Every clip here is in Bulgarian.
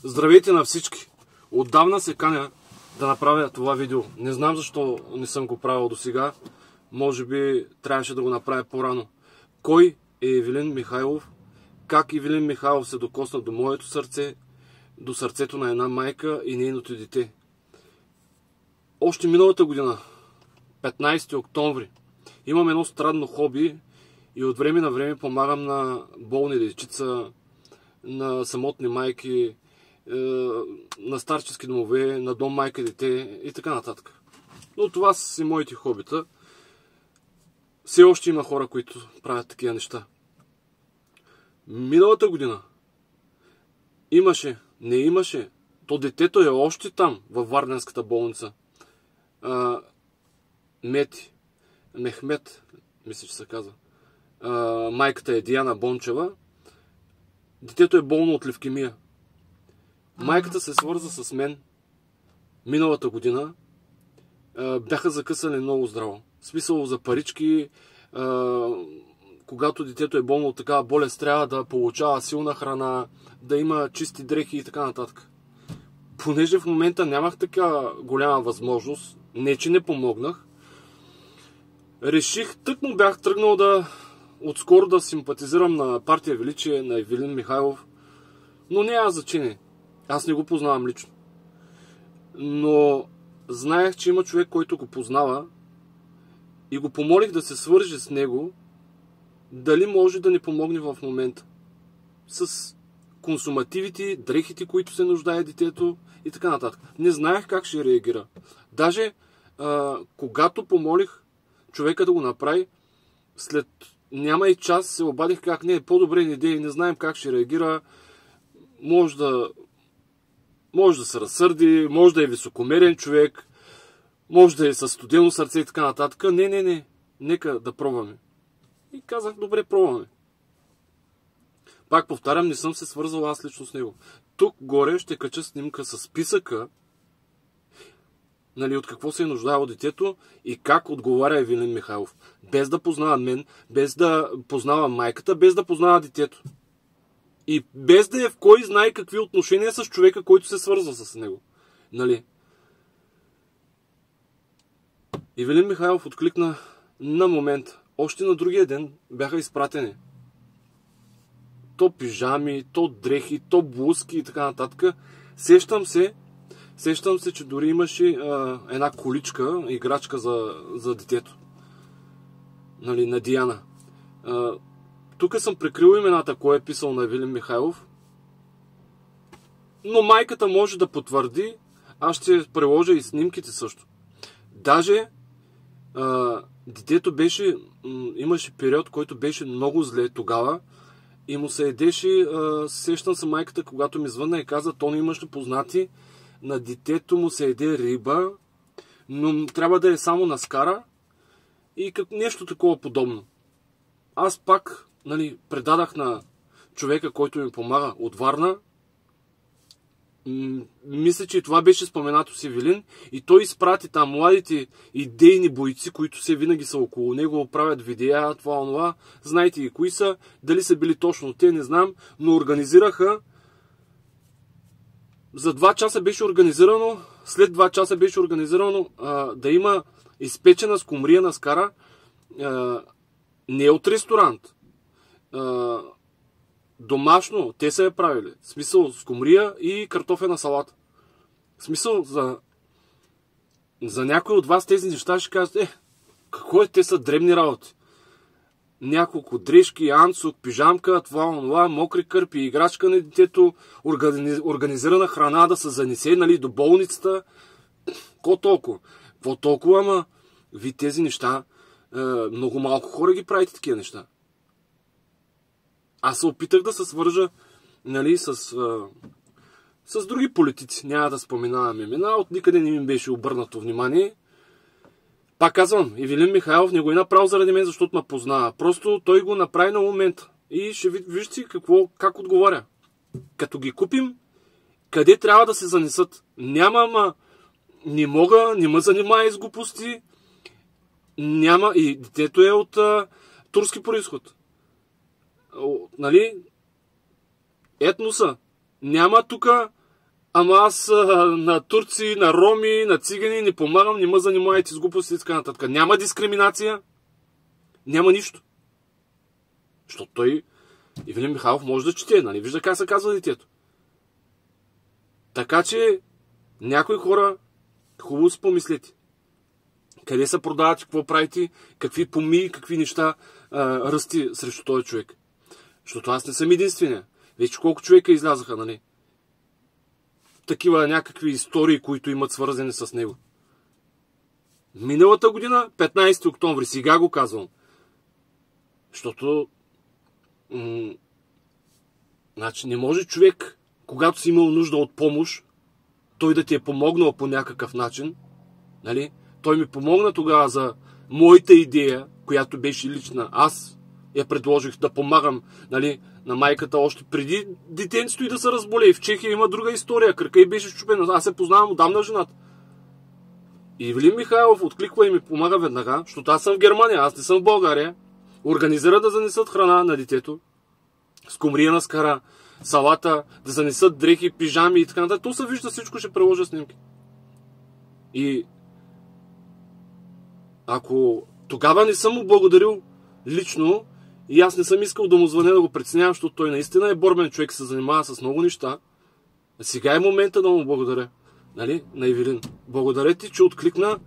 Здравейте на всички! Отдавна се каня да направя това видео. Не знам защо не съм го правил до сега. Може би трябваше да го направя по-рано. Кой е Ивелин Михайлов? Как Ивелин Михайлов се докосна до моето сърце, до сърцето на една майка и нейното дете? Още миналата година, 15 октомври, имам едно странно хоби и от време на време помагам на болни дечица, на самотни майки, на старчески домове, на дом майка дете и така нататък. Но това са си моите хобита. Все още има хора, които правят такива неща. Миналата година не имаше, то детето е още там, във Варненската болница. Мехмет, мисля, че се казва. Майката е Диана Бончева. Детето е болно от левкемия. Майката се свърза с мен миналата година. Бяха закъсали много здраво. В смисъл за парички. Когато детето е болно от такава болест, трябва да получава силна храна, да има чисти дрехи и така нататък. Понеже в момента нямах така голяма възможност, не че не помогнах, реших, тъкмо бях тръгнал отскоро да симпатизирам на партия Величие, на Ивелин Михайлов, но няма значение. Аз не го познавам лично. Но знаех, че има човек, който го познава и го помолих да се свърже с него, дали може да ни помогне в момента. С консумативите, дрехите, които се нуждае детето и така нататък. Не знаех как ще реагира. Даже когато помолих човека да го направи, след няма и час се обадих как не е по-добре не идея, не знаем как ще реагира. Може да се разсърди, може да е високомерен човек, може да е със студено сърце и така нататък. Не, нека да пробваме. И казах, добре, пробваме. Пак повтарям, не съм се свързал аз лично с него. Тук горе ще кача снимка с списъка, от какво се е нуждаело детето и как отговаря Ивелин Михайлов. Без да познава мен, без да познава майката, без да познава детето. И без да е в кой знае какви отношения с човека, който се свързва с него. Ивелин Михайлов откликна на момент. Още на другия ден бяха изпратени то пижами, то дрехи, то блузки и така нататък. Сещам се, че дори имаше една количка, играчка за детето. На Диана. Тук съм прикрил имената, кой е писал на Ивелин Михайлов. Но майката може да потвърди. Аз ще приложа и снимките също. Даже детето имаше период, който беше много зле тогава. И му се едеше, сещам се майката, когато ми звънна и каза, то не имаш ли познати, на детето му се еде риба, но трябва да е само на скара и нещо такова подобно. Аз пак предадах на човека, който ми помага от Варна. Мисля, че това беше споменато с Ивелин и той изпрати там младите идейни бойци, които винаги са около него, правят видеа, това. Знаете и кои са, дали са били точно те, не знам, но организираха. За 2 часа беше организирано, след 2 часа беше организирано да има изпечена скумрия на скара, не от ресторант. Домашно, те са я правили. В смисъл скумрия и картофена салата. В смисъл за някой от вас тези неща ще кажат, какво те са дребни работи. Няколко дрежки, анцук, пижамка, това, мокри кърпи, играчка на детето, организирана храна да се занесе до болницата. Какво толкова, ама ви тези неща, много малко хора ги правите такива неща. Аз се опитах да се свържа с други политици. Няма да споменавам имена. От никъде не ми беше обърнато внимание. Пак казвам, Ивелин Михайлов не го е направил заради мен, защото ме познава. Просто той го направи на момента. И ще вижте как отговаря. Като ги купим, къде трябва да се занесат? Няма, не мога, не ме занимава с глупости. Няма, и детето е от турски произход. Етноса. Няма тук ама аз на турци, на роми, на цигани не помагам, не ме занимавайте с глупости и така нататък. Няма дискриминация, няма нищо. Защото той, Ивелин Михайлов, може да чете, нали? Вижда как се казва детето. Така че, някои хора, хубаво си помислете. Къде се продават, какво правите, какви помии, какви неща расти срещу този човек. Защото аз не съм единствения. Вече колко човека излязаха, нали? Такива някакви истории, които имат свързани с него. Миналата година, 15 октомври, сега го казвам. Защото значи не може човек, когато си имал нужда от помощ, той да ти е помогнал по някакъв начин. Нали? Той ми помогна тогава за моята идея, която беше лична. Аз я предложих да помагам, нали, на майката още преди детенцето и да се разболее. В Чехия има друга история. Кръка й беше щупена. Аз се познавам отдавна жената. И Ивелин Михайлов откликва и ми помага веднага, защото аз съм в Германия, аз не съм в България. Организира да занесат храна на детето. Скумрия на скара, салата, да занесат дрехи, пижами и така нататък. То се вижда всичко, ще приложа снимки. И ако тогава не съм му благодарил лично и аз не съм искал да му звъня да го преценявам, защото той наистина е борбен човек, се занимава с много неща, сега е момента да му благодаря. Нали? На Ивелин. Благодаря ти, че откликна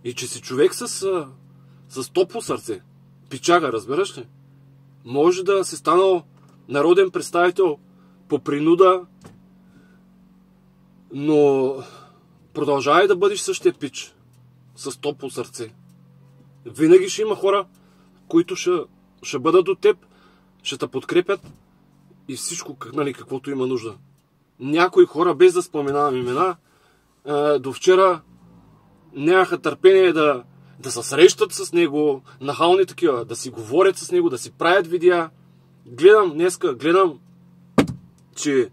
и че си човек с топло сърце. Пичага, разбираш ли? Може да си станал народен представител по принуда, но продължавай да бъдеш същия пич. С топло сърце. Винаги ще има хора, които ще бъдат до теб, ще те подкрепят и всичко, нали, каквото има нужда. Някои хора, без да споменавам имена, до вчера нямаха търпение да се срещат с него, нахални такива, да си говорят с него, да си правят видеа. Гледам, че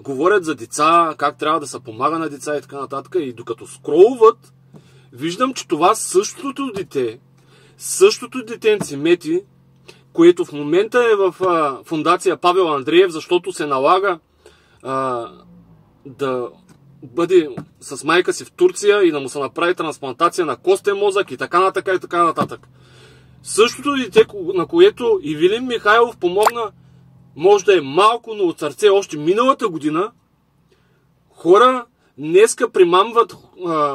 говорят за деца, как трябва да се помага на деца и така нататък. И докато скролват, виждам, че това същото детенце Мети, което в момента е в фундация Павел Андреев, защото се налага да бъде с майка си в Турция и да му се направи трансплантация на костен мозък и така нататък и така нататък. Същото дете, на което Ивелин Михайлов помогна, може да е малко, но от сърце още миналата година, хора днеска примамват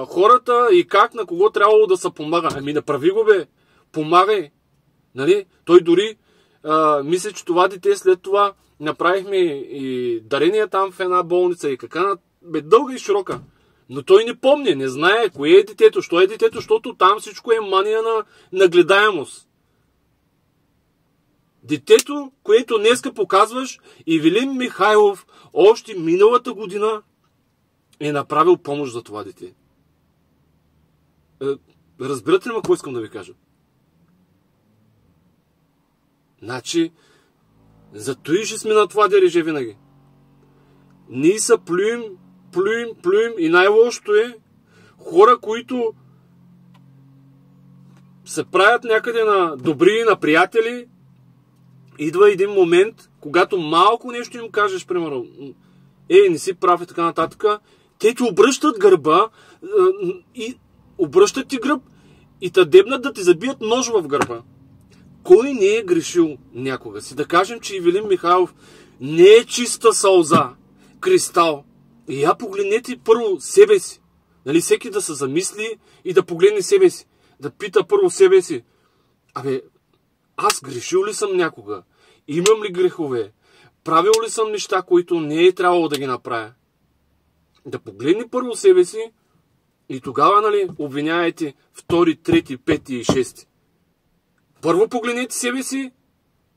хората и как на кого трябвало да се помага. Ами направи го, бе, помагай. Нали? Той дори мисля, че това дете след това направихме и дарения там в една болница и кака бе, дълга и широка. Но той не помни, не знае кое е детето, що е детето, защото там всичко е мания на гледаемост. Детето, което днеска показваш, Ивелин Михайлов още миналата година е направил помощ за това дете. Разбирате ли ме, какво искам да ви кажа? Значи, зато и ще сме на това дереже винаги. Ние са плюем и най-лошото е хора, които се правят някъде на добри, на приятели, идва един момент, когато малко нещо им кажеш, примерно, не си прав и така нататък, те ти обръщат гърба и обръщат ти гръб и те дебнат да ти забият нож в гърба. Кой не е грешил някога си? Да кажем, че Ивелин Михайлов не е чиста сълза, кристал. И я погледнете първо себе си. Нали, всеки да се замисли и да погледне себе си. Да пита първо себе си. Аз грешил ли съм някога? Имам ли грехове? Правил ли съм неща, които не е трябвало да ги направя? Да погледне първо себе си и тогава, нали, обвиняете втори, трети, пети и шести. Първо погледнете себе си,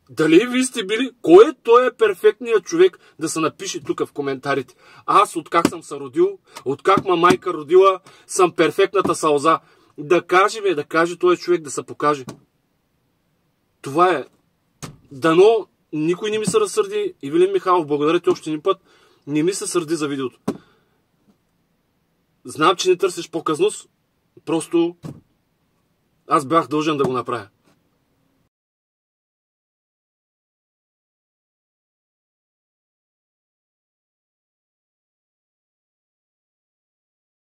дали ви сте били, кой е той перфектният човек, да се напише тук в коментарите. Аз откак съм се родил, откак майка родила, съм перфектната сълза. Да каже този човек, да се покаже. Това е. Дано никой не ми се разсърди. Ивелин Михайлов, благодаря ти още един път. Не ми се сърди за видеото. Знам, че не търсиш показност. Просто аз бях дължен да го направя.